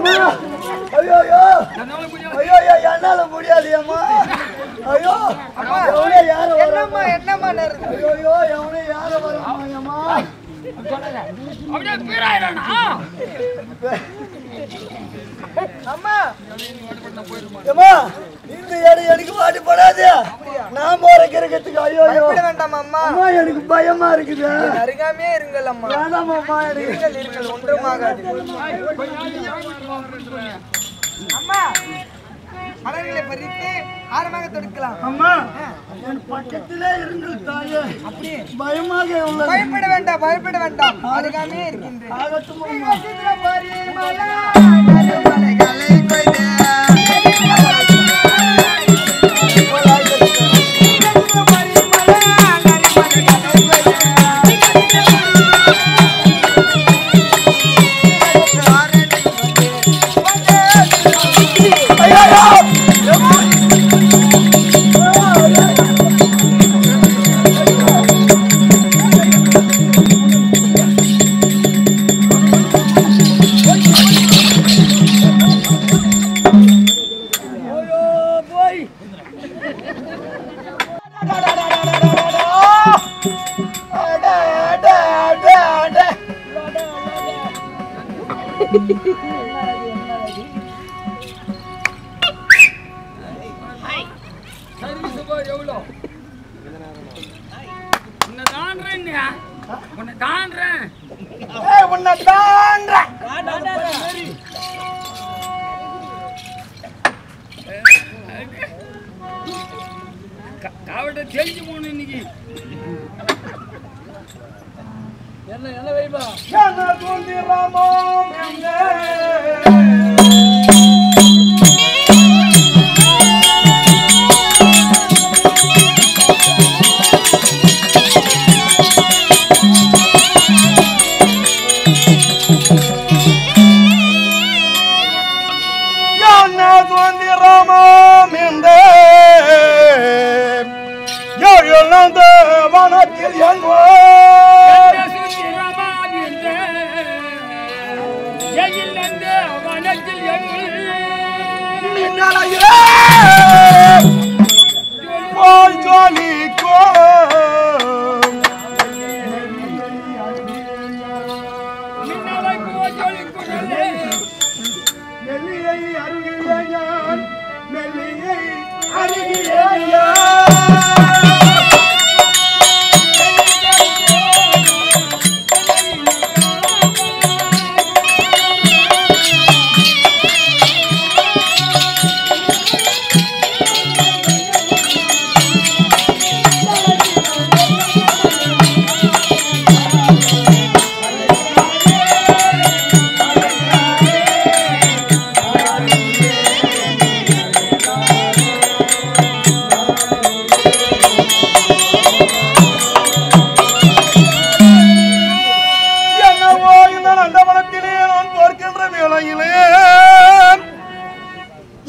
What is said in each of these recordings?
ஐயோ ஐயோ ஐயோ என்னால முடியாது அம்மா. ஐயோ எவனே யாரும் என்னம்மா என்னம்மா ஐயோ ஐயோ எவனே யாரும் வரமாயம்மா. அப்படியே பீராயிரானா அம்மா அம்மா இந்த எனக்கு மாட்டி போடாது. நான் போற கிரகத்துக்கு ஐயோ ஐயோ வேண்டாம் அம்மா. அம்மா எனக்கு பயமா இருக்குது. அருகாமே இருங்கள் அம்மா. வேண்டாம் அம்மா இருங்கள் ஒன்றுமாகாது. அம்மா மலர்களை பறித்து ஆரமாக தொடுக்கலாம். அம்மா என் பக்கத்திலே இருங்கள் தாயே. அப்படியே பயமாக உள்ளது. பயப்பட வேண்டாம் பயப்பட வேண்டாம். அருகாமே இருக்கின்றேன். ஆகட்டும் காவட்ட தெரிஞ்சு போகணும் இன்னைக்கு. என்ன வைப்பா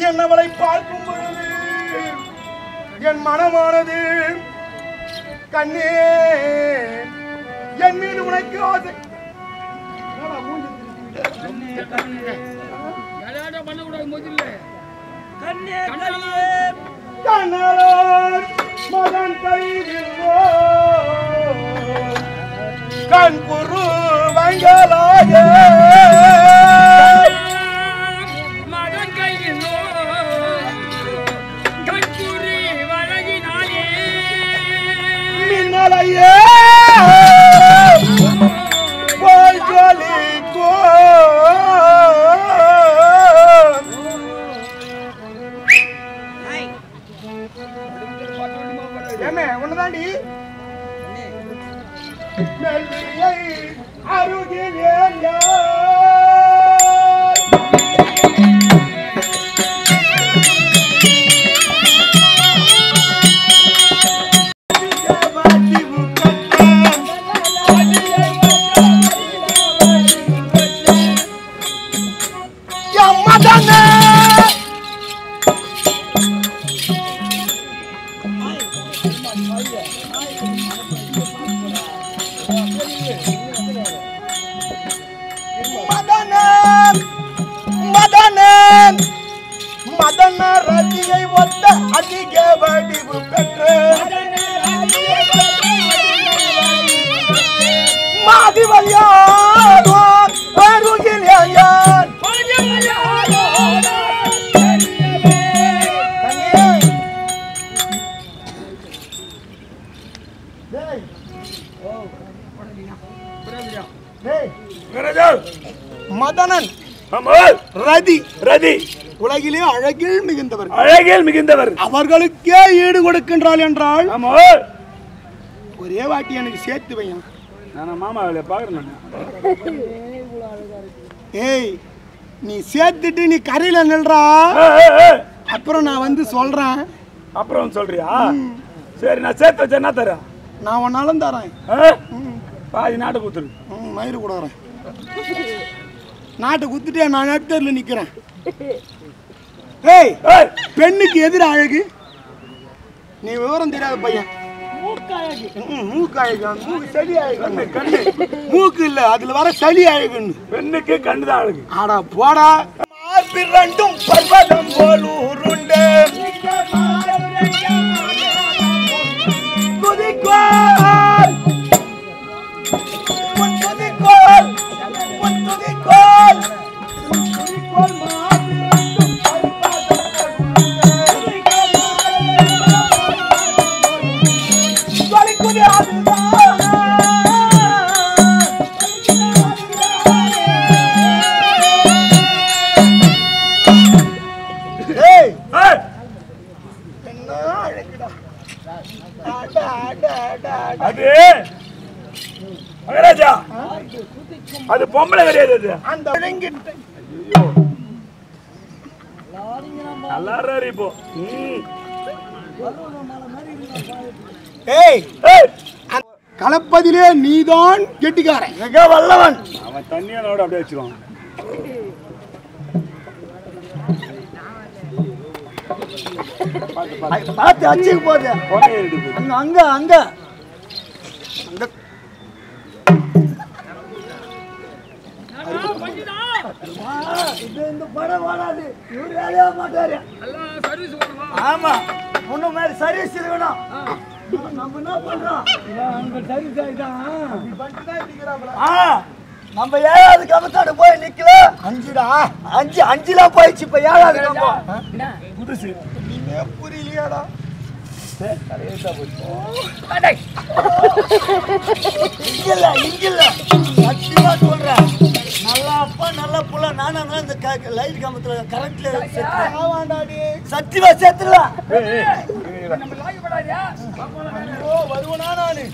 என்னவளை பார்க்கும் பொழுது என் மனமானது கண்ணே என் மீது உனக்கு ஆசை. பண்ணக்கூடாது முதல்ல கண்ணாளன் மகன் கைதில்லோ கண் குரு வங்கலாக மகன் கையிலோ கண்குறி வழங்கினாலே மின்னலையே போய் ஜொலிக்கோ ஏமே ஒண்ணுதாண்டி மெல்லியை அருகிலே ரதியை ஒத்த அதிக வடிவு பெற்று மாதிவல்யாதோ அருகில் யான் மதனன் ரதி ரதி உலகிலே அழகில் மிகுந்தவர் அழகில் மிகுந்தவர் அவர்களுக்கே ஈடு கொடுக்கின்றாள் என்றால் ஒரே வாட்டி எனக்கு சேர்த்து வையன் மாமா பாக்குறேன் ஏய் நீ சேர்த்துட்டு நீ கரையில நில்றா அப்புறம் நான் வந்து சொல்றேன் அப்புறம் சொல்றியா சரி நான் சேர்த்து வச்சேன் என்ன தரேன் நான் ஒன்னாலும் தரேன் பாதி நாட்டை குத்துரு மயிறு கொடுக்குறேன் நாட்டை குத்துட்டு நான் நடுத்தரில் நிக்கிறேன் ஏய் பெண்ணுக்கு எதிர அழகு நீ விவரம் தெரியாத பையன் மூக்கு அழகு மூக்கு சளி அழகு கண்ணு மூக்கு இல்ல அதுல வர சளி அழகுன்னு பெண்ணுக்கு கண்ணுதான் அழகு ஆடா போடா ரெண்டும் பர்வதம் போல் உருண்டு துதிக்கோள் துதிக்கோள் துதிக்கோள் துதிக்கோள் அது பொம்பளை கிடையாது அந்த இப்போ கலப்பதிலே நீதான் கெட்டிக்காரன் மிக வல்லவன் அவன் தண்ணியோட அப்படியே வச்சுருவான் பார்த்து அச்சுக்கு போகுது அங்க அங்க அங்க இந்த படம் வராது இவரு வேலையா மாட்டாரு ஆமா முன்ன மாதிரி சர்வீஸ் இருக்கணும் நம்ம என்ன பண்றோம் சர்வீஸ் ஆயிட்டான் நம்ம ஏழாவது கமத்தாடு போய் நிக்கல அஞ்சுலாம் போயிடுச்சு இப்ப ஏழாவது புதுசு புரியலையாடா சத்தியமா சொல்றேன் நல்லா அப்பா நல்லா புள்ள நானும் இந்த லைட் கம்பத்துல கரண்ட்ல சத்தியமா சேர்த்துருவேன் வருவனா நானு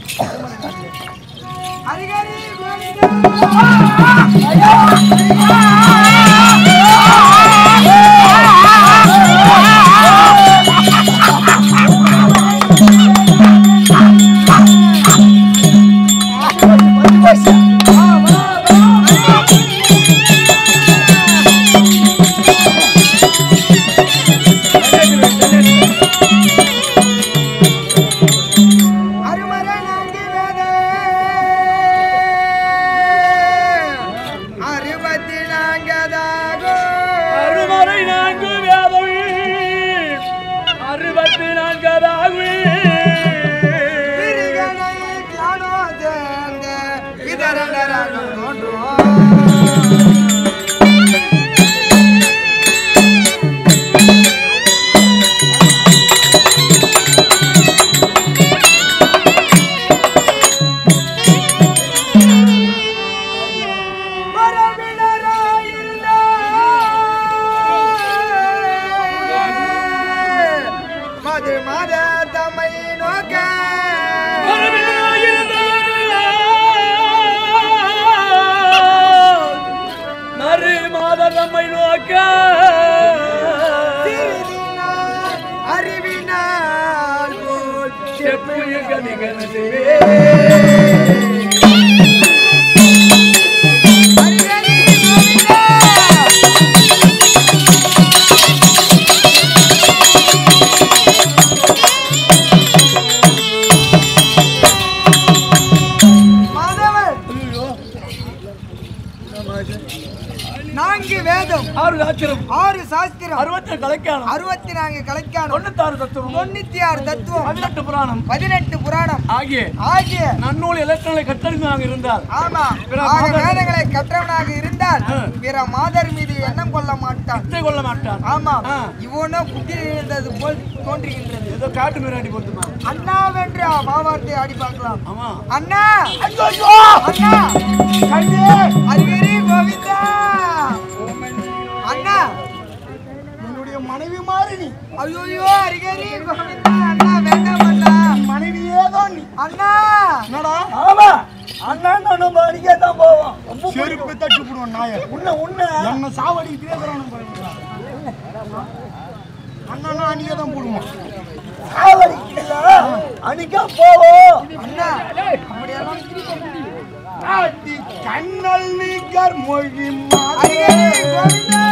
6 சாஸ்திரம் 6 சாஸ்திரம் 60 கலைக்கானம் 64 கலைக்கானம் 96 தத்துவம் 96 தத்துவம் 18 புராணம் 18 புராணம் ஆகிய நன்னூல் இலக்கணங்களை கற்றறிந்தவனாக இருந்தால் ஆமா வேதங்களை கற்றவனாக இருந்தால் பிற மாதர் மீது எண்ணம் கொள்ள மாட்டான் ஆமா இவனோ புத்தி இருந்தது போல் தோன்றுகின்றது ஏதோ காட்டு மீறாடி போட்டுமா அண்ணா வென்ற பாவார்த்தை ஆடி பார்க்கலாம் ஆமா அண்ணா ஐயோ அண்ணா கண்ணே ஹரிஹரி கோவிந்தா அண்ணா என்னுடைய மனைவி மாறி நீ ஐயோ ஹரிஹரி கோவிந்தா அண்ணா வேண்டாம் அண்ணா மனைவியே தான் நீ அண்ணா என்னடா ஆமா அண்ணா நம்ம அடிக்கே தான் போவோம் செருப்பு தட்டி போடுவோம் நாய உன்ன என்ன சாவடி பேசுறானு பாருங்க அண்ணா அன்னைக்கே தான் போடுவோம் சாவடிக்கல அன்னைக்கே போவோம் அண்ணா அப்படியெல்லாம் ஆதி கண்ணல் நிகர் மொழி ஹரிஹரி கோவிந்தா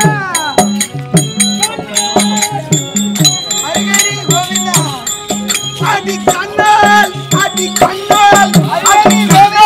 ஹரிஹரி கோவிந்தா அடி கண்ணல் ஹரிஹரி கோவிந்தா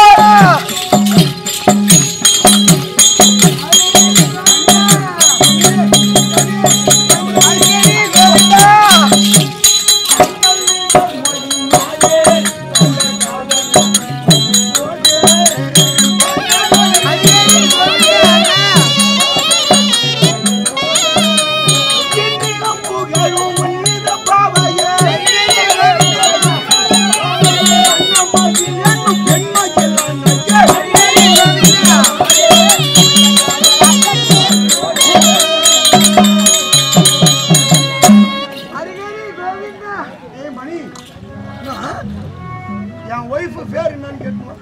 என் ஒய்ஃப் பேர் என்னன்னு கேட்குமா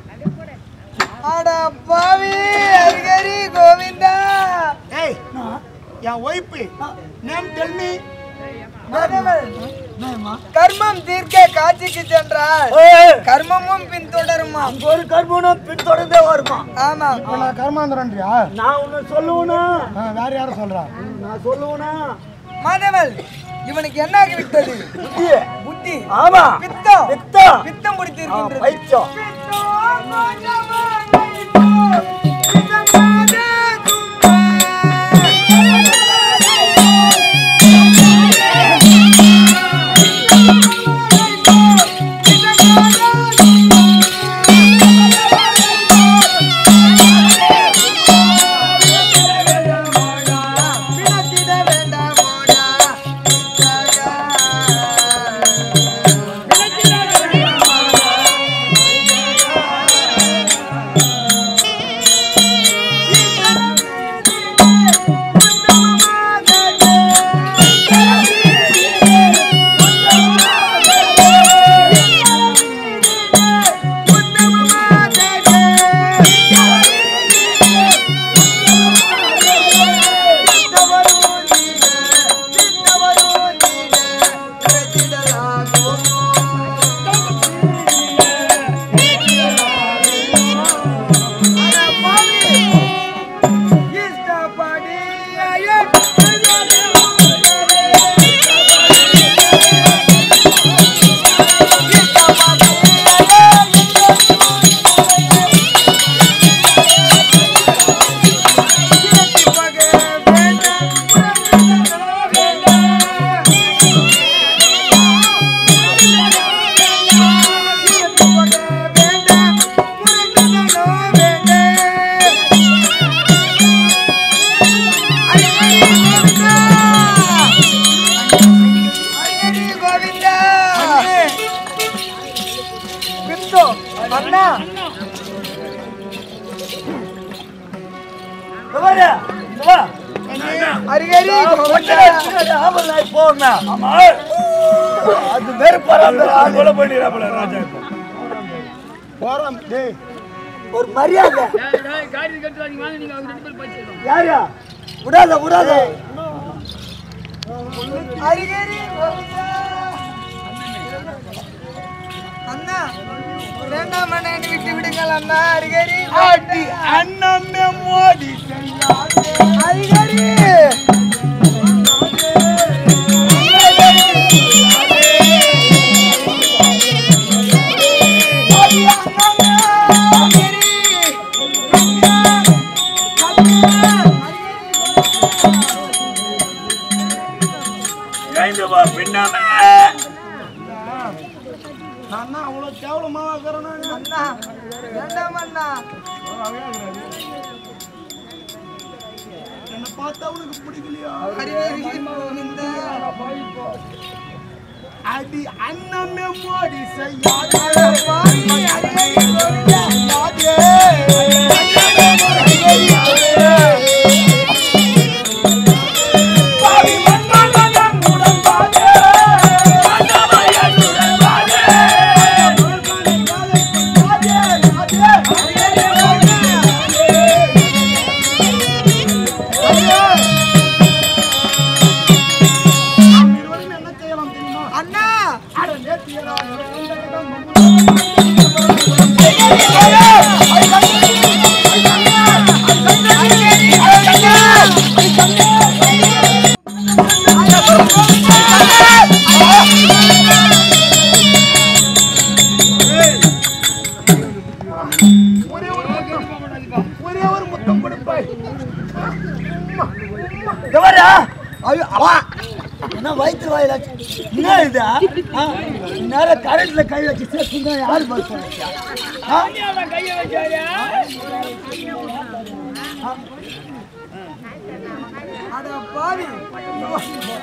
அட பாவி ஹரிஹரி கோவிந்தா ஏய் என் ஒய்ஃப் நேம் டெல் மீ கர்மம் தீர்க்க காட்சிக்கு சென்றால் கர்மமும் பின்தொடருமா ஒரு கர்மனும் பின்தொடர்ந்தே வருமா ஆமா இப்போ நான் கர்மாந்திரன்றியா நான் உன்னை சொல்லுவேனா வேற யாரும் சொல்றா நான் சொல்லுவேனா மாதவல் இவனுக்கு என்ன ஆகி விட்டது புத்தி ஆமா பித்தம் பித்தம் பித்தம் பிடித்து இருக்கின்றது பைத்தியம் அண்ணா ஹரிஹரி அது வெறுப்பார பண்ணிடுறாப்ல ராஜா போறோம் டேய் ஒரு மரியாதை காரி கட்டுறாங்க வாங்க நீங்க அவங்க 2 பேர் பேசிடுறோம் யாரா விடாத ஹரிஹரி அண்ணா வேண்டாம் அண்ணா என்னை விட்டு விடுங்கள் அண்ணா ஹரிஹரி ஆடி அண்ணமே மோடி ஹரிஹரி பின்னமே அண்ணா அவ்வளவு கேவலமா இருக்கிறேன்னா அண்ணா வேண்டாம் அண்ணா என்ன பார்த்தா உனக்கு பிடிக்கலையா அடி அண்ணமே மோடி செய்யாதே ஒரே ஒரு முத்தம் கொடுப்பாய். என்ன வயிற்று வாயில என்ன இது நேரம் கரண்ட்ல கை வச்சு சேர்த்துங்க யாரு கையை வச்சாரு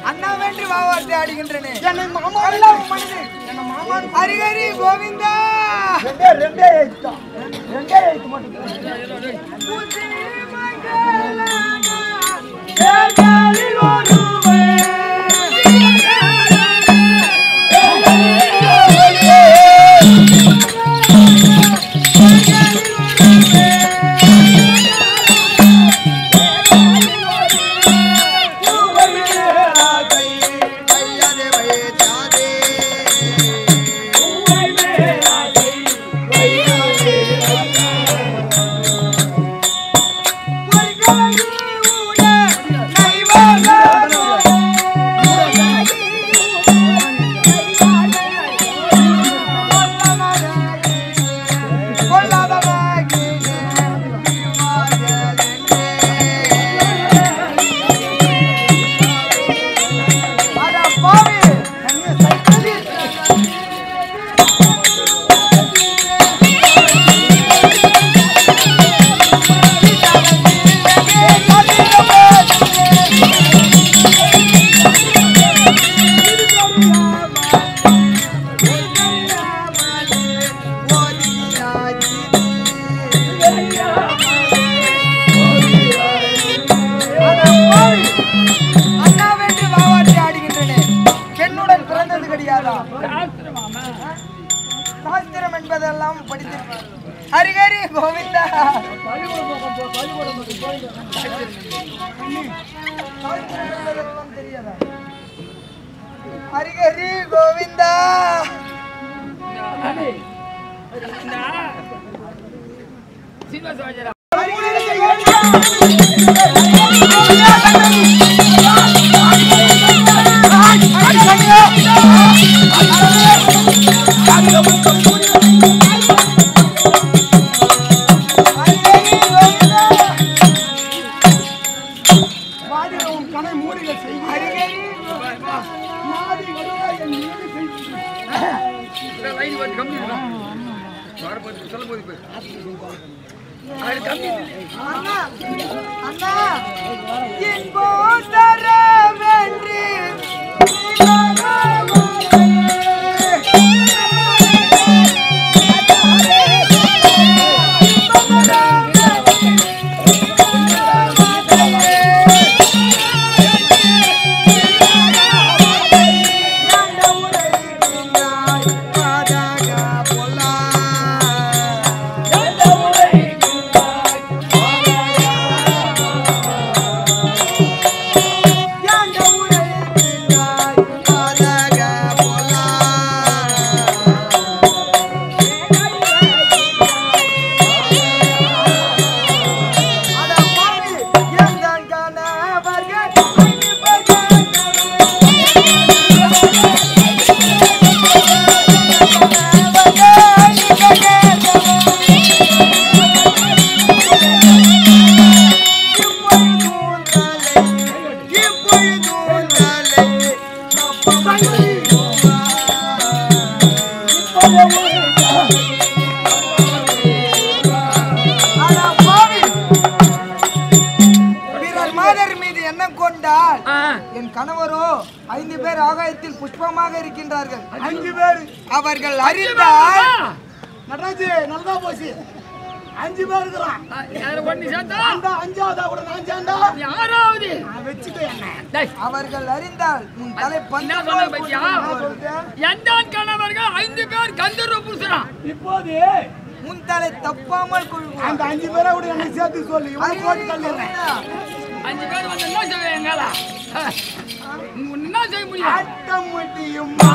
அண்ணா வேண்டி வாவார்த்தை ஆடுகின்றனே மாமா ஹரிஹரி கோவிந்தா ரெண்டே எழுத்து மட்டும் சாஸ்திரம் என்பதெல்லாம் படித்திருக்கிறேன். ஹரிஹரி கோவிந்தா தெரியாதா? ஹரிஹரி கோவிந்தா அண்ணா என்போ தர வென்று என் கணவரோ 5 பேர் ஆகாயத்தில் புஷ்பமாக இருக்கின்றார்கள். 5 பேர் அவர்கள் அறிந்தால் நடராஜே நல்லா போச்சு. 5 பேர் இருக்கிறான். அந்த 5ஆவதா கூட நான் சேர்ந்தா 6ஆவது வெச்சிட்டேன். அவர்கள் அறிந்தால் உன் தலை பந்து எந்தான் கணவர்கள் 5 பேர் கந்தர்வ புருஷனா. இப்போது உன் தலை தப்பாமல் கொள்வோம். அந்த 5 பேரை கூட எனக்கு சேர்த்து சொல்லு. இவனை போட்டு தள்ளிடுறேன். 5 பேர் வந்து என்ன செய்வீங்களா? என்ன செய்ய முடியும்? ஆட்ட முடியுமா?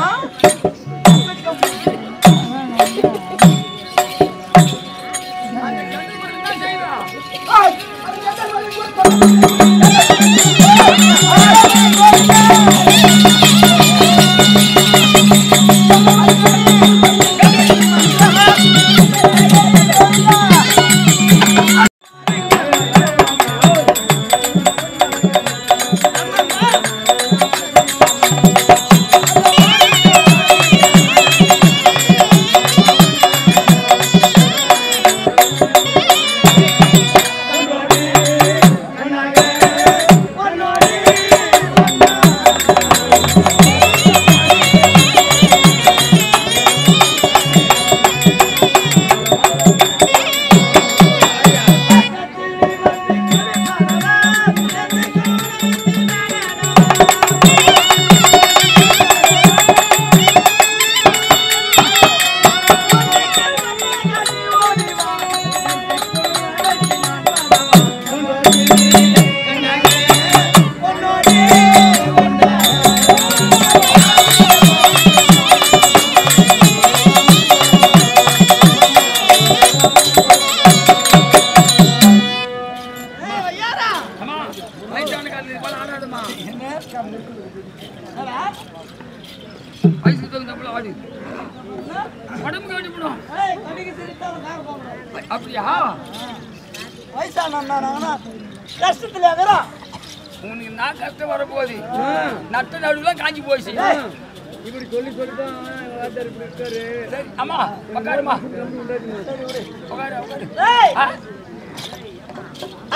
அப்படியா? கஷ்டத்துல உனக்கு நான் கஷ்டம் வரப்போகுது. நட்ட நடுவுல காஞ்சி போயிடுச்சு. இப்படி சொல்லி சொல்லிதான் அம்மா உட்காருமா.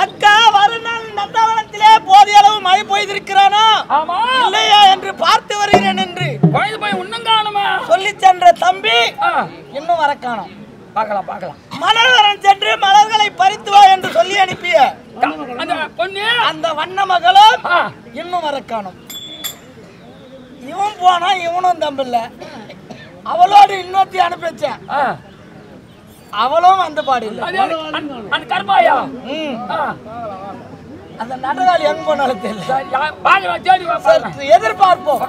அக்கா வருநாள் நந்தவனத்திலே போதிய அளவு மழை பெய்திருக்கிறானா இல்லையா என்று பார்த்து வருகிறேன் என்று குழந்தை போய் இன்னும் காணுமா சொல்லி சென்ற தம்பி இன்னும் வர காணோம். பார்க்கலாம் பார்க்கலாம். மலர்வரம் சென்று மலர்களை பறித்து வா என்று சொல்லி அனுப்பிய அந்த பொண்ணு அந்த வண்ண மகளும் இன்னும் வர காணோம். இவன் போனா இவனும் தம்பில்ல. அவளோடு இன்னொருத்தி அனுப்பி வச்சேன். அவளும் அந்த பாடு இல்லை. அந்த கர்மாயா அந்த நடராளி எங்க போனாலும் தெரியல. எதிர்பார்ப்போம்.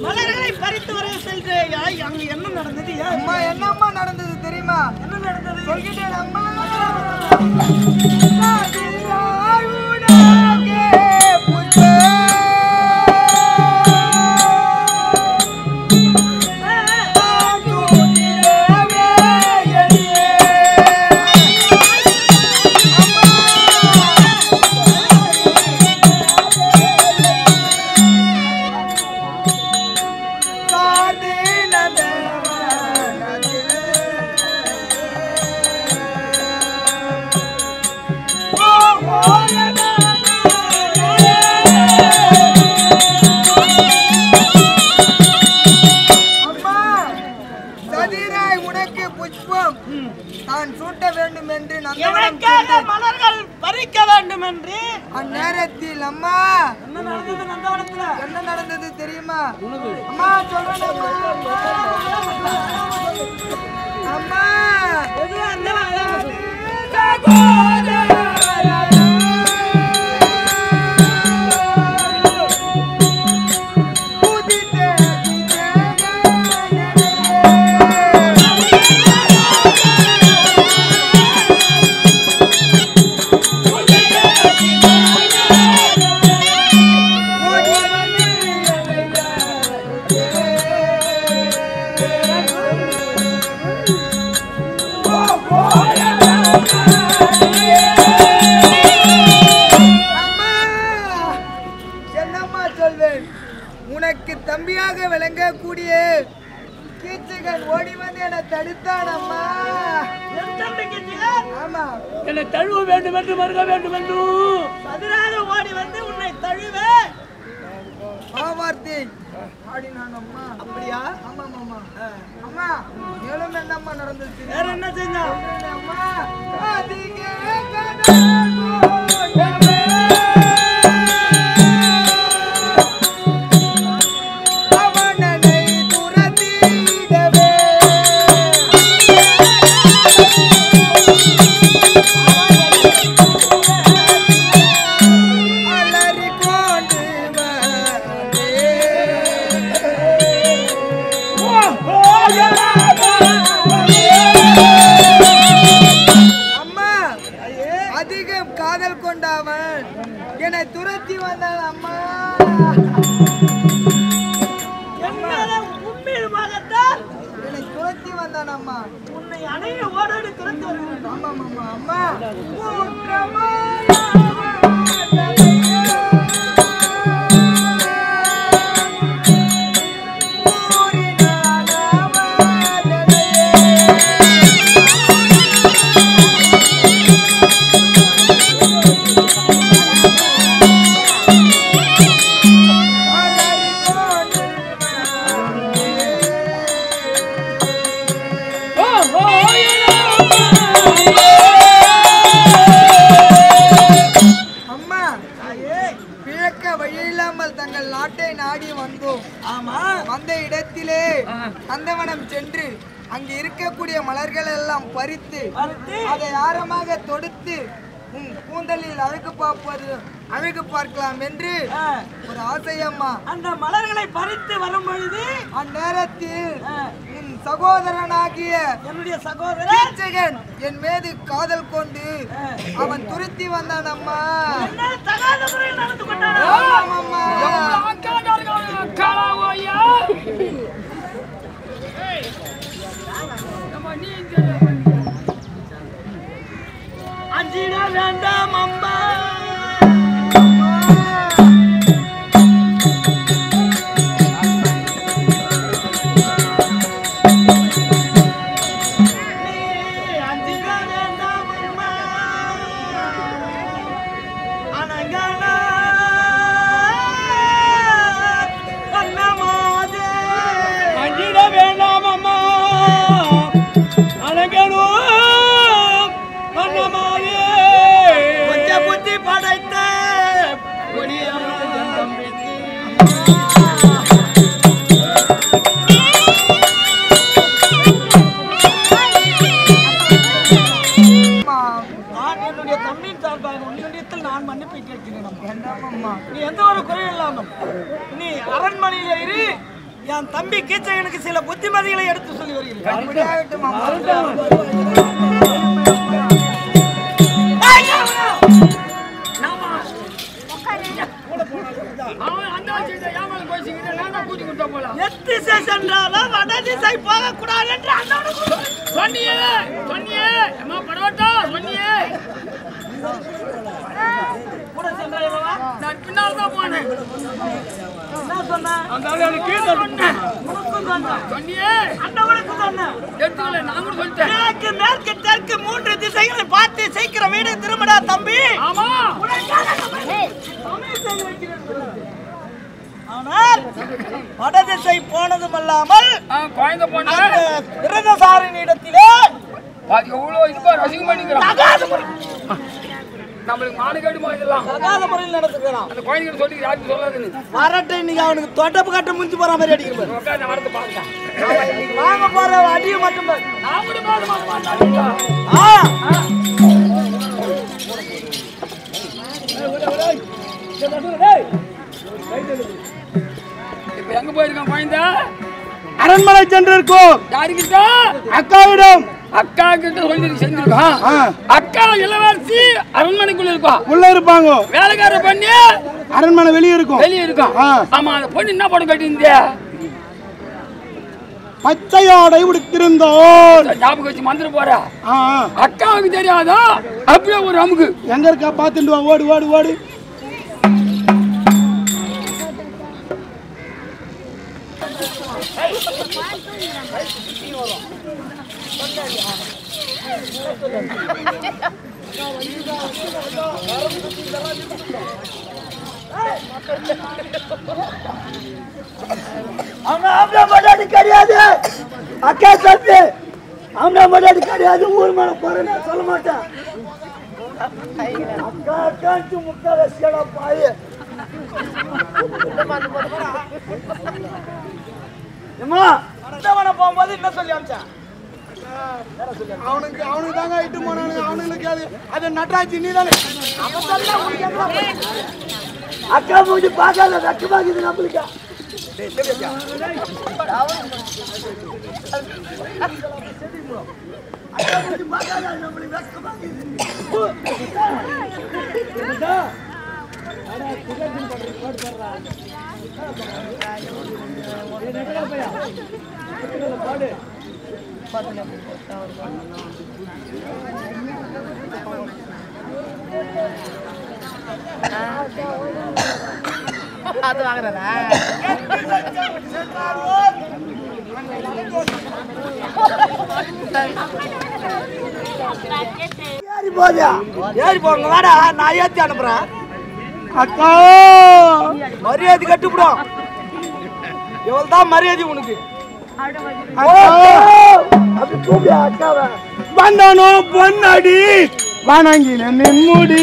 மலர்களை பறித்து வர செல்றியா? அங்க என்ன நடந்தது? அம்மா என்னம்மா நடந்தது தெரியுமா? என்ன நடந்தது சொல்லிட்டேன் அம்மா. மலர்கள் பறிக்க வேண்டும் என்று அந்நேரத்தில் அம்மா என்ன நடந்தது? நந்தவனத்துல என்ன நடந்தது தெரியுமா? அம்மா சொல்றேன் அம்மா எதுவா இருந்தாலும் உனக்கு தம்பியாக விளங்கக்கூடிய கீச்சகன் ஓடி வந்து என்னை தடுத்தான் அம்மா. ஆமா, என்னை தழுவ வேண்டும் என்று மறுக்க வேண்டும் என்று பதினாறு ஓடி வந்து உன்னை தழுவ வார்த்தை ஆடினான் அம்மா. அப்படியா? ஆமா அம்மா. அம்மா மேலும் என்னம்மா நடந்துச்சு? வேற என்ன செஞ்சான் அம்மா? அதிக காதல் கொண்டவன் என்னை துரத்தி வந்தான் அம்மா. என்னை துரத்தி வந்தான் அம்மா. உன்னை அணைய ஓடோடி துரத்தி வருகிறேன். ஆமா அம்மா. அம்மா தங்கள் நாட்டை நாடி வந்தோம். ஆமா, வந்த இடத்திலே நந்தவனம் சென்று அங்கு இருக்கக்கூடிய மலர்கள் எல்லாம் பறித்து அதை ஆரமாக தொடுத்து உன் கூந்தலில் அழகு பார்க்கலாம் என்று ஒரு ஆசையம்மா. அந்த மலர்களை பறித்து வரும் பொழுது அந்நேரத்தில் என் சகோதரனாகிய என்னுடைய சகோதரன் என் மீது காதல் கொண்டு அவன் துரத்தி வந்தான் அம்மா. தகாத முறையில் நடந்து கொண்டான். அஞ்சிட வேண்டாம் அம்மா. கொஞ்சம் புத்தி படைத்த என்னுடைய தம்பியின் சார்பாக உன்னிடத்தில் நான் மன்னிப்பை கேட்கிறேன். நீ எந்த ஒரு குறை இல்லாமல் நீ அரண்மனையில இரு. என் தம்பி கீச்சகனுக்கு சில புத்திமதிகளை எடுத்து சொல்லி வருகிறேன். வடதிசை போக கூடாது என்று சொன்னியே படவட்டா சொன்னியே கூட சென்றா நான் பின்னால் தான் போனேன். என்ன சொன்னேன்? மேற்கு தெற்கு 3 திசைகளை பார்த்து சீக்கிரம் வீடு திரும்படா தம்பி. ஆனால் வடதிசை போனதும் அல்லாமல் விரதசாரின் இடத்திலே நம்மளுக்கு மானகேடு இதெல்லாம் சகாத முறையில் நடத்துக்கலாம். அந்த குழந்தைங்க சொல்லி யாருக்கு சொல்லாதுன்னு வரட்டை இன்னைக்கு அவனுக்கு தொட்டப்பு கட்ட முடிஞ்சு போற மாதிரி அடிக்கிறேன். உட்காந்து வரது பாருங்க. வாங்க போற அடிய மட்டும் பாரு. நான் கூட பாரு மாட்டேன். இப்ப எங்க போயிருக்கான் குழந்தை? அரண்மனை சென்றிருக்கோம். யாருக்கிட்ட? அக்காவிடம். அக்கா கிட்ட சொல்லி செஞ்சிருக்கான். அக்கா இளவரசி அரண்மனைக்குள்ள இருக்கா. உள்ள இருப்பாங்க. வேலைக்கார பண்ணி அரண்மனை வெளியே இருக்கும். வெளியே இருக்கும். ஆமா, அந்த பொண்ணு என்ன படம் கட்டியிருந்த? பச்சையாடை உடுத்திருந்தோம். ஞாபகம் வச்சு மந்திர போற. ஆ, அக்காவுக்கு தெரியாதா? அப்படியே ஒரு அமுக்கு. எங்க இருக்கா பாத்துட்டு வா. ஓடு ஓடு ஓடு. அவன் கிடையாது. அக்கா சொல்லு, அவன் மரியாதை கிடையாது. ஊர் மேல போறேன்னு சொல்ல மாட்டான். அக்கா அக்காச்சு முக்கா வச்சுடா பாய. போகும்போது என்ன சொல்லி அமிச்சான்? அவனுக்கு தாங்க இட்டு போனானுங்க. அவனுக்கு கேளு. அது நட்ராஜி நீ தானே. அக்கா மூஞ்சி பார்க்காத வெக்கமாக்குது நம்மளுக்கு. அது வாங்குறதா? ஏறி போங்க வாடா, நான் ஏத்தி அனுப்புறேன். அக்கா மரியாதை கட்டுப்படும். எவ்வளவுதான் மரியாதை உனக்கு? அப்படி கூப்பியா அக்காவை? வந்தானோ பொன்னடி வணங்கின நின்முடி.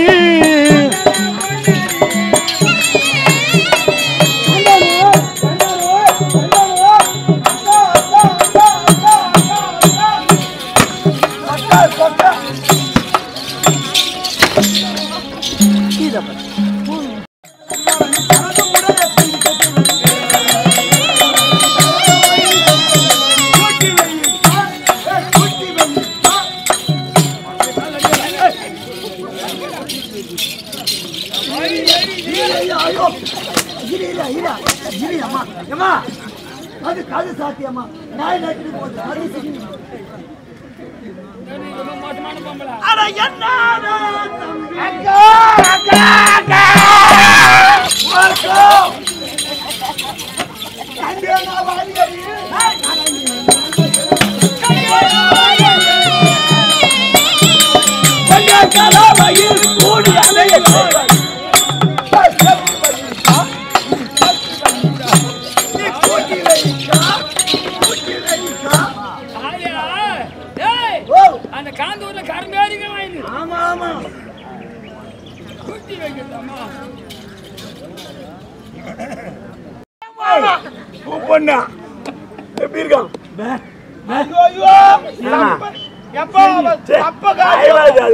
அது சாத்தியம்மா நாய் நட்டு போட்டு மோசமான பொம்பளை. அந்த காந்தூர்ல கருங்காரிங்க வாங்கி. ஆமா ஆமா குட்டி வைக்கிறதாமா? பொண்ணா எப்படி இருக்கான்?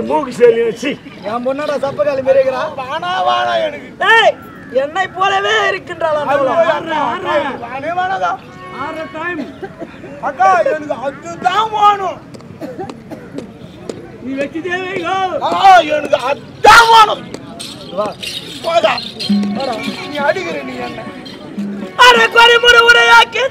மூக்கு சரி. என் பொண்ணோட சப்பகாலி மெருகிறா. வானா வானா எனக்கு என்னை போலவே இருக்கின்றாள். அக்கா எனக்கு அதுதான் வேணும். நீ வச்சுட்டே எனக்கு அதான் வேணும். போதா நீ அடிக்கிற நீ என்ன அரை குறை முறை உரையாக்கி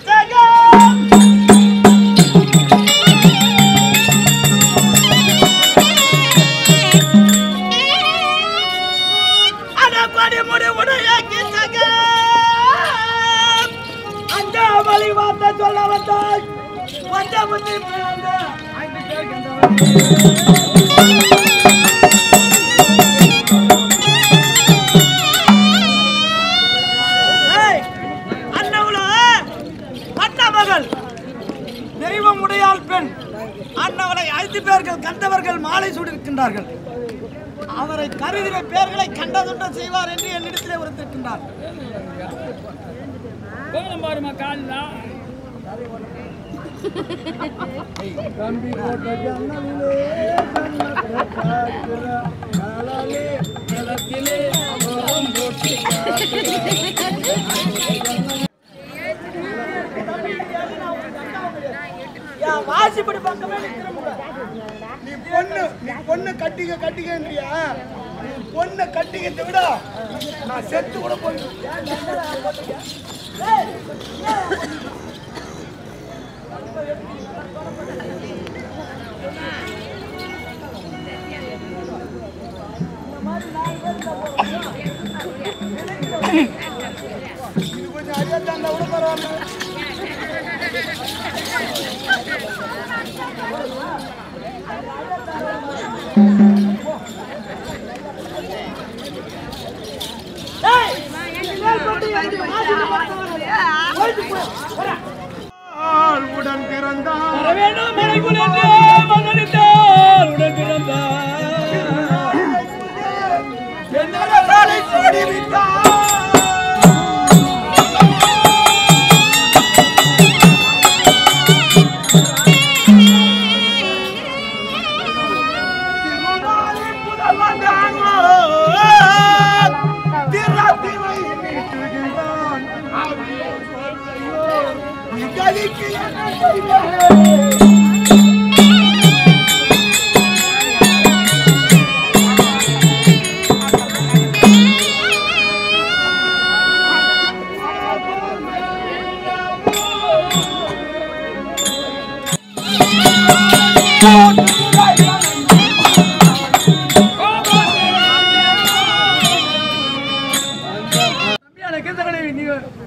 அந்த வழி வார்த்தை சொல்ல வந்தால் வந்த புத்தி மகள் தெய்வம் உடையாள் பெண். அண்ணவளை 5 பேர்கள் கண்டவர்கள் மாலை சூடிருக்கின்றார்கள். அவரை கருதின பேர்களை கண்டதுண்டம் செய்வார் என்று என்னிடத்திலே உரைத்திருக்கின்றார். பாருமா காலில் தம்பி போட்ட ஜன்னலிலே நிலத்திலே வாசிப்படி பக்கமே நீ பொண்ணு கட்டிக்கன்றியா? நீ பொண்ணை கட்டிக்கிறத விட நான் செத்து கூட போயிடுவேன். இது கொஞ்சம் அறியாதான் கூட பரவாயில்ல. உடன் பிறந்தார் உடன் பிறந்தார்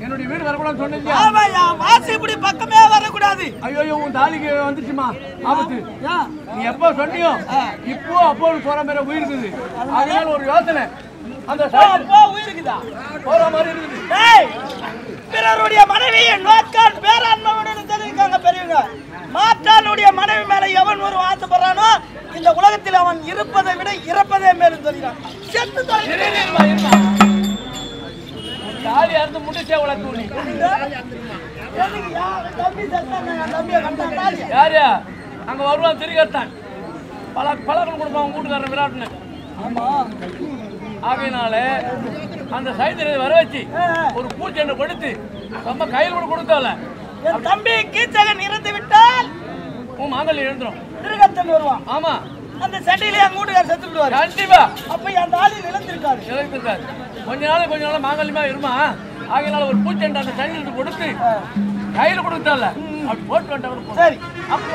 என்னுடைய வீடு வரக்கூடாது சொன்னீங்க. வாசிப்படி பக்கமே வரக்கூடாது. ஐயோ உன் தாலிக்கு வந்துச்சுமா ஆபத்து. நீ எப்போ சொன்னியோ இப்போ அப்போ போற மாதிரி உயிர் இருக்குது. அதனால ஒரு யோசனை அந்த உயிருக்குதா போற மாதிரி இருக்குது. பிறருடைய மனைவியை நோக்கான் பேராண்மையுடன் தெரிவிக்காங்க பெரியவங்க. மாற்றானுடைய மனைவி மேல எவன் ஒரு ஆசைப்படுறானோ இந்த உலகத்தில் அவன் இருப்பதை விட இறப்பதே மேலும் சொல்கிறான். செத்து தாலி அறுந்து முடிச்சே உனக்கு நீ யாரு அங்க வருவான் திருகத்தான் பழக்கம் கொடுப்பான் கூட்டுக்காரன் விராட்னு. ஆகையினால அந்த சைதனை வர வச்சு ஒரு பூச்செண்டை கொடுத்து ரொம்ப கையில் கூட கொடுத்தால என் தம்பி கீச்சகன் இறந்து விட்டால் உன் மாங்கல் எழுந்துரும். திருகத்தன் வருவான். ஆமா அந்த சட்டையிலே என் கூட்டுக்காரர் செத்து விடுவார். கண்டிப்பா அப்ப அந்த ஆளு நிலத்திருக்காரு. இழந்திருக்காரு. கொஞ்ச நாள் மாங்கல்யமா இருமா. ஆகையினால ஒரு பூச்செண்டை அந்த சைதனை கொடுத்து கையில் கொடுத்தால அப்படி போட்டு வேண்டாம். சரி அப்படி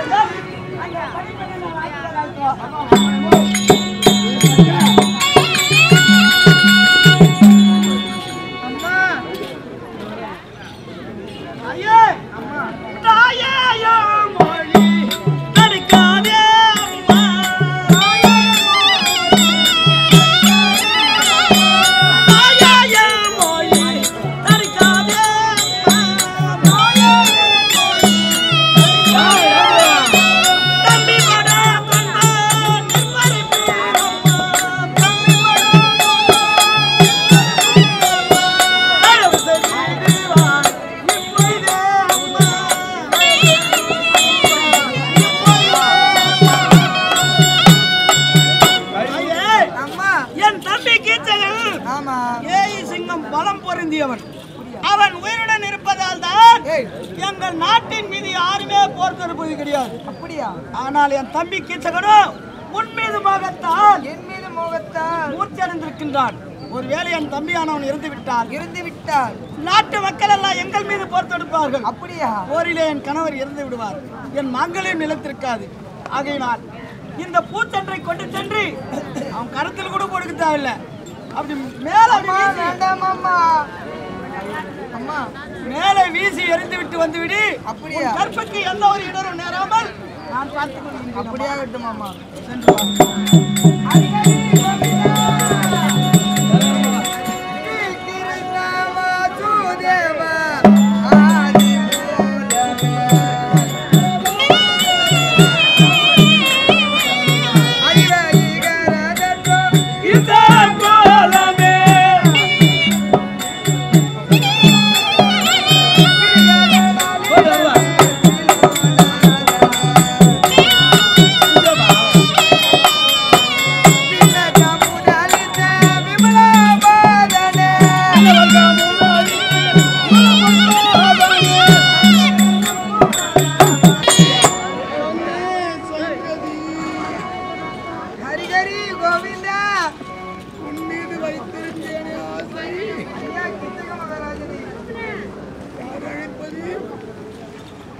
அவன் உயிருடன் இருப்பதால் தான் எங்கள் நாட்டின் மீது யாருமே போர் தொடுப்பது கிடையாது. அப்படியா? ஆனால் என் தம்பி கீச்சகனும் உன் மீது மோகத்தால் என் மீது மோகத்தால் மூர்ச்சடைந்திருக்கின்றான். ஒருவேளை என் தம்பியானவன் இருந்து விட்டால் நாட்டு மக்கள் எல்லாம் எங்கள் மீது போர் தொடுப்பார்கள். அப்படியா? போரிலே என் கணவர் இறந்து விடுவார். என் மங்களையும் நிலத்திருக்காது. ஆகையினால் இந்த பூச்சென்றை கொண்டு சென்று அவன் கருத்தில் கூட கொடுக்க தேவையில்லை. அப்படி மேலே வீசி எரிந்து விட்டு வந்து விடு. அப்படியே கற்புக்கு எந்த ஒரு இடரும் நேராமல் நான் பார்த்துக் கொள்கிறேன். அப்படியே விட்டு மாமா சென்று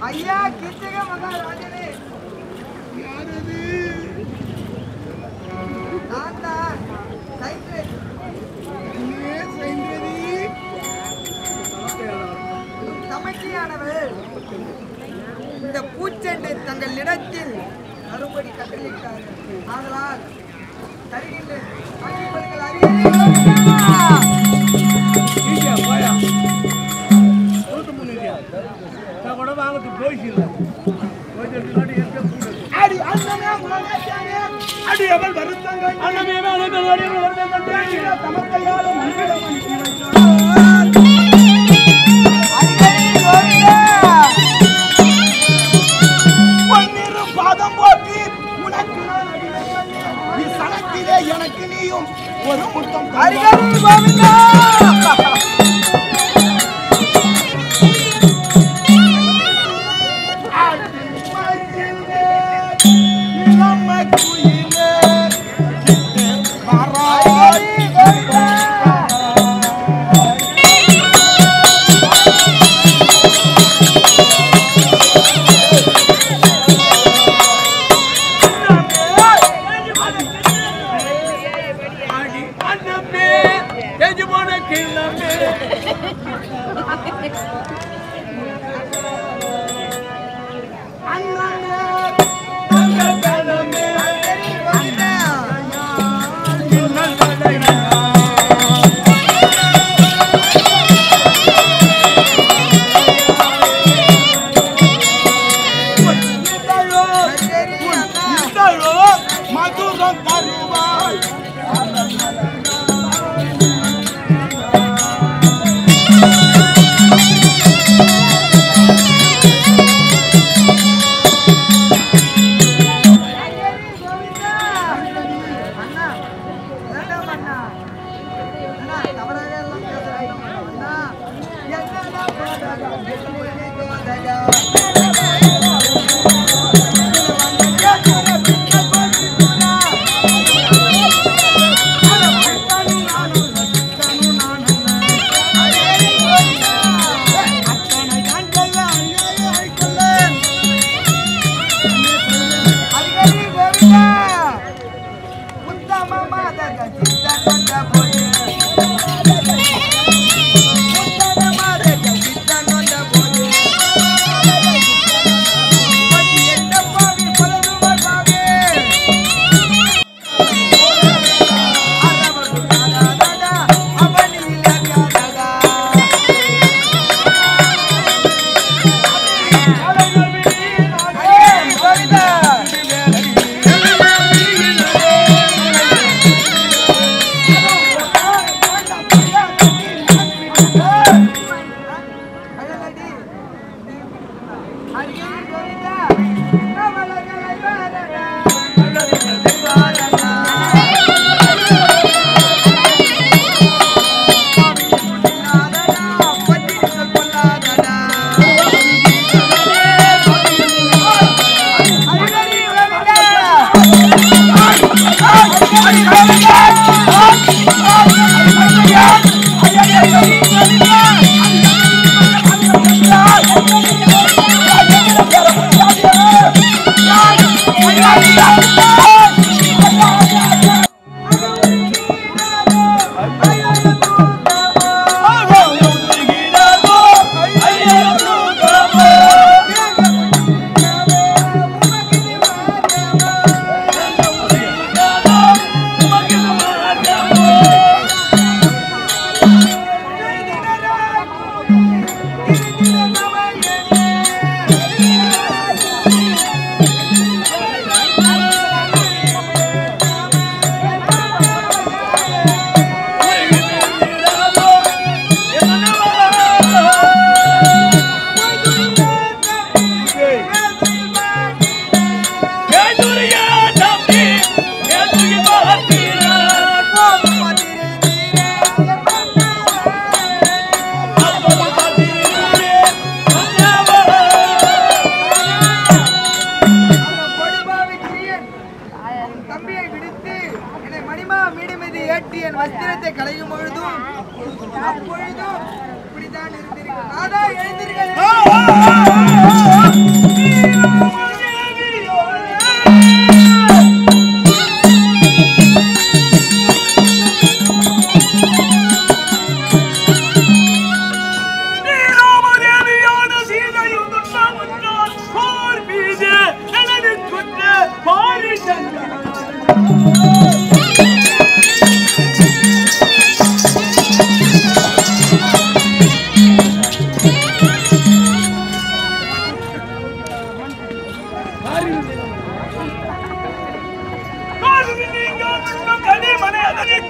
ஐயா கீர்த்திக மகாராஜனே. நான் தான் சைத்ரேயன். தமக்கியானவர் இந்த பூச்செண்டை தங்கள் இடத்தில் மறுபடி கட்டளையிட்டார். ஆதலால் தருகின்றேன். அடிப்படைகள் பாதம் போட்டு உனக்கு நான் அடிமை சனத்திலே எனக்கு நீயும் ஒரு முத்தம்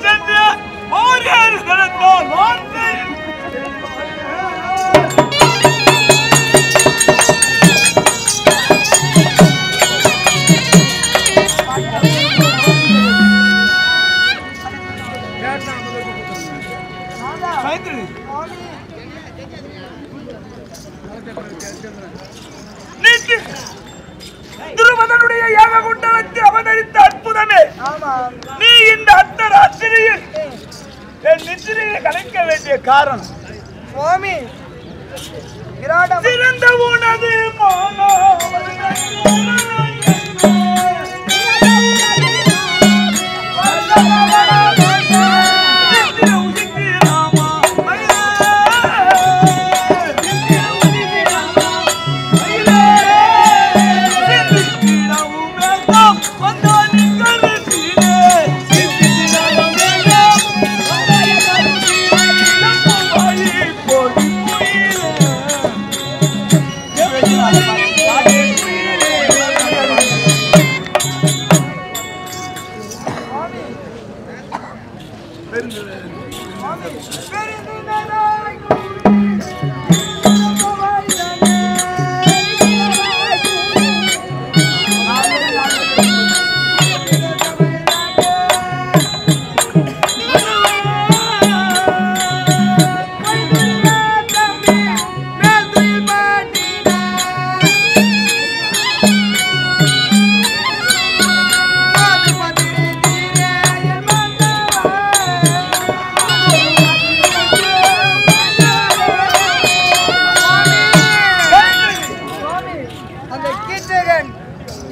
சென்று ஓரியாறு தினத்தால் வார்த்தை துருவதனுடைய யாக குண்டலத்தை அவதரித்த அற்புதமே, நீ இந்த அர்த்தராத்திரியில் என் நிச்சரையை கலைக்க வேண்டிய காரணம் சுவாமி சிறந்த உனது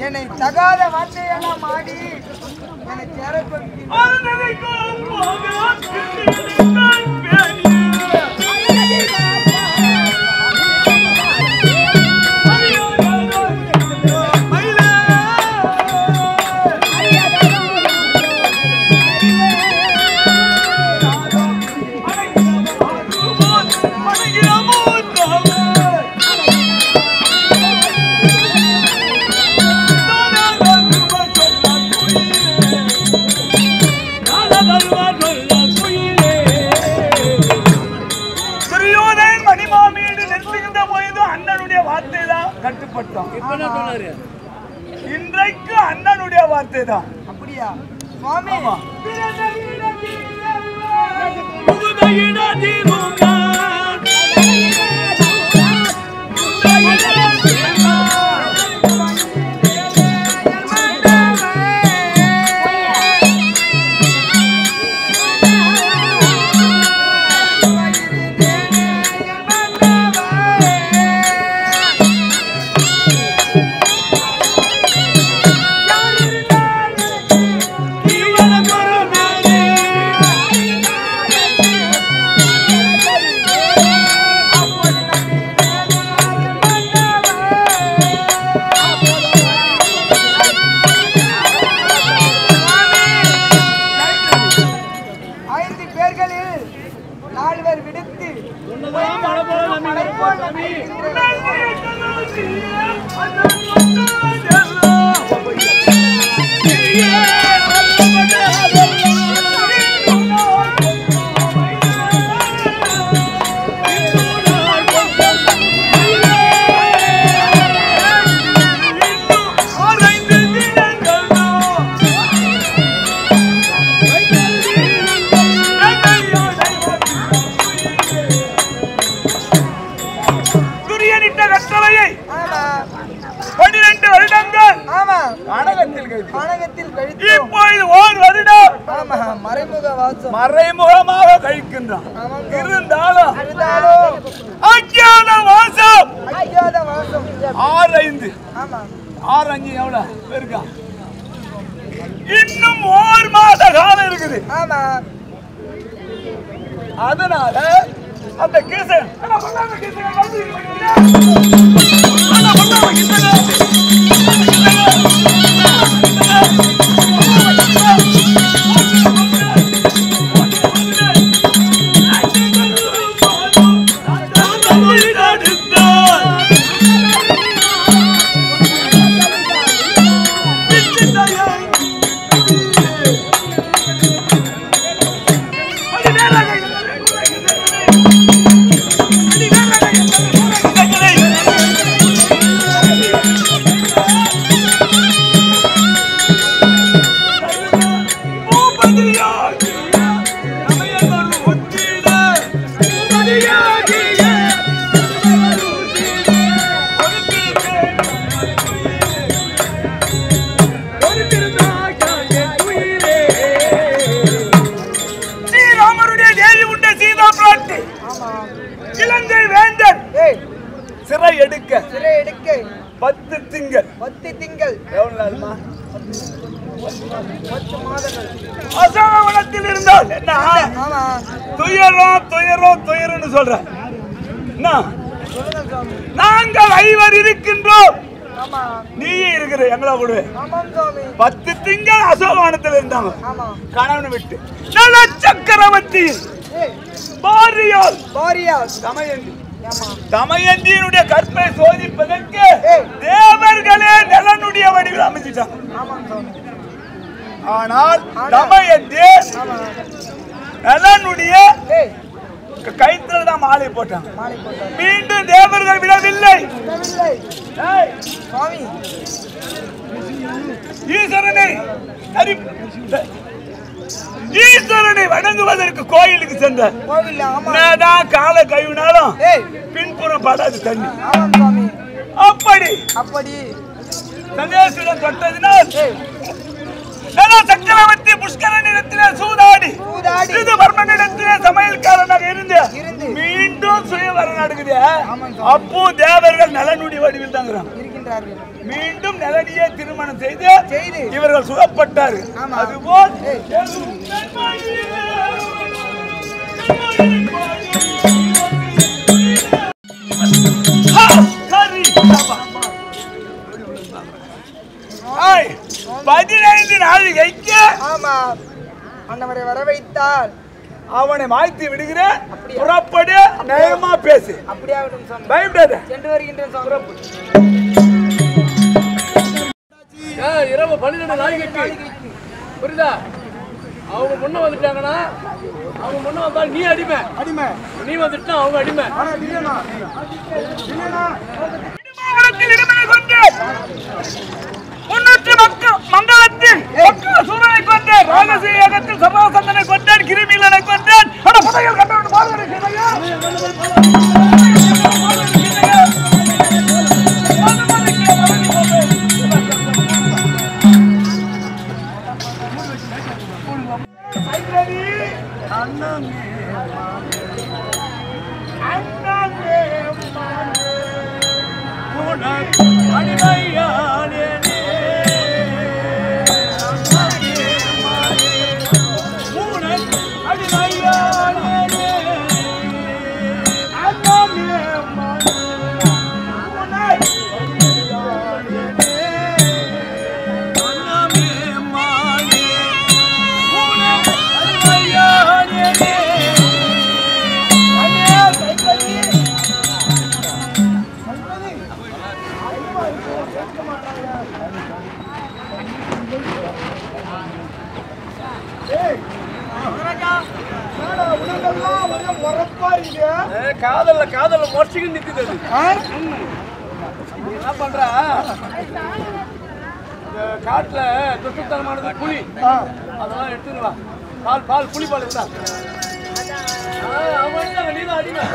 என்னை தகாத வார்த்தையெல்லாம் ஆடி என்னை கட்டுப்பட்டோம். இன்றைக்கு அண்ணனுடைய வார்த்தை தான். அப்படியா சுவாமி? மறைமுகமாக கழிக்கின்றான். இருந்தாலும் அஞ்ஞாத வாசம் 6-5 எவ்வளவு இருக்கா? இன்னும் 1 மாத காலம் இருக்குது. அதனால அந்த கேசன் குதிரை எடுக்க 10 திங்கள் 10 திங்கள் எவ்வளவு நாள்மா 10 மாதங்கள் அசோகவனத்தில் இருந்தால் என்ன ஆமா துயரம் துயரம் துயரம்னு சொல்ற என்ன சொல்லுங்க சுவாமி நாங்கள் 5 இருக்கின்றோம் ஆமா நீயே இருக்கிற எங்களா கூட ஆமாம் சுவாமி 10 திங்கள் அசோகவனத்தில் இருந்தாங்க ஆமா கணவனை விட்டு நல சக்கரவர்த்தியில் ஏய் பாரியால் பாரியால் தமயந்தி ஆமா தமயந்தியினுடைய கற்பை சோதிப்பதற்கு ஏய். தேவர்களே நலனுடைய வடிவில் அமைச்சிட்டாங்க ஆமாம் சுவாமி ஆனால் தமயந்தி ஆமா நலனுடைய ஏய் கைத்துல தான் மாலை போட்டாங்க மாலை போட்டார் மீண்டும் தேவர்கள் விடவில்லை விடவில்லை ஏய், சுவாமி ஈஸ்வரனை ஈஸ்வரனை வணங்குவதற்கு கோயிலுக்கு சென்றார் கோவில்ல ஆமா என்னதான் காலை கழுவினாலும் ஏய் பின்புறம் படாது தண்ணி ஆமாம் சுவாமி அப்படி அப்படி சந்தேசுடன் தொட்டதினால் ஏய் நல சக்கரவர்த்தி புஷ்கரனிடத்திலே சூதாடி சூதாடி. ரிதுவர்மனிடத்திலே சமையல்காரனாக இருந்து இருந்து. மீண்டும் சுயவரம் நடக்குது ஆமாம் சாமி. அப்போ தேவர்கள் நலனுடைய வடிவில் தாங்கிறாங்க இருக்கின்றார்கள் மீண்டும் நலனியை திருமணம் செய்து செய்து. இவர்கள் சுகப்பட்டார்கள் ஆமா. அதுபோல் ஏய். ஆ, சரி. ஆய், 15 நாழிகைக்கு ஆமா அண்ணவரை வர வைத்தால் அவனை மாய்த்து விடுகிறேன் புறப்படு நேரமா பேசு அப்படியே ஆகட்டும் சுவாமி பயப்படாத சென்று வருகின்றேன் சுவாமி இரவு 12 நாழிகைக்கு புரியுதா அவங்க முன்ன வந்துட்டாங்கன்னா அவங்க முன்ன வந்தா நீ அடிமை அடிமை நீ வந்துட்டா அவங்க அடிமை ஆனா இல்லையா இல்லையா இடமனை கொண்டு முன்னூற்று மங்களத்தில் சூரனை கொண்டேன் ராகசியத்தில் சபாசந்தனை கொண்டேன் கிருமிலனை கொண்டேன் புதையல் கண்டவன் பார்வனை செய்தையா காதல்ல மொச்சிக்கு நிக்குது என்ன பண்ற காட்டுல துஷ்டத்தனமானது புலி அதெல்லாம் எடுத்துன்னு வா பால் புலி பால் இருந்தா நீதான் அடிமை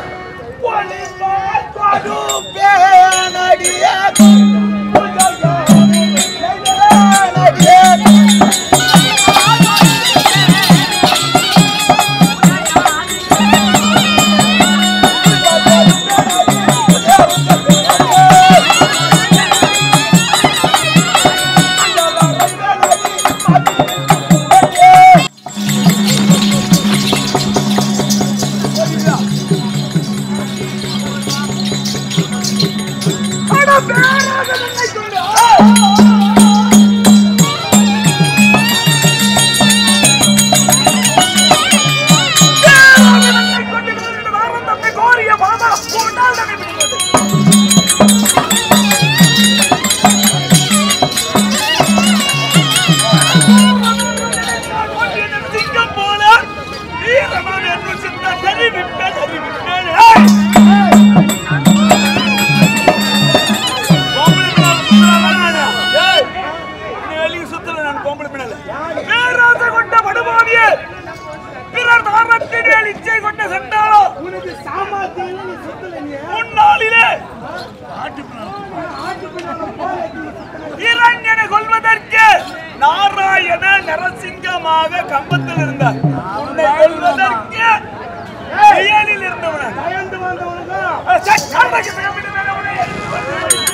நாராயண நரசிங்கமாக கம்பத்தில் இருந்தார். உன்னை கொல்வதற்கு செயலில் இருந்தவன் பயந்து வந்தவனுக்கு ஆ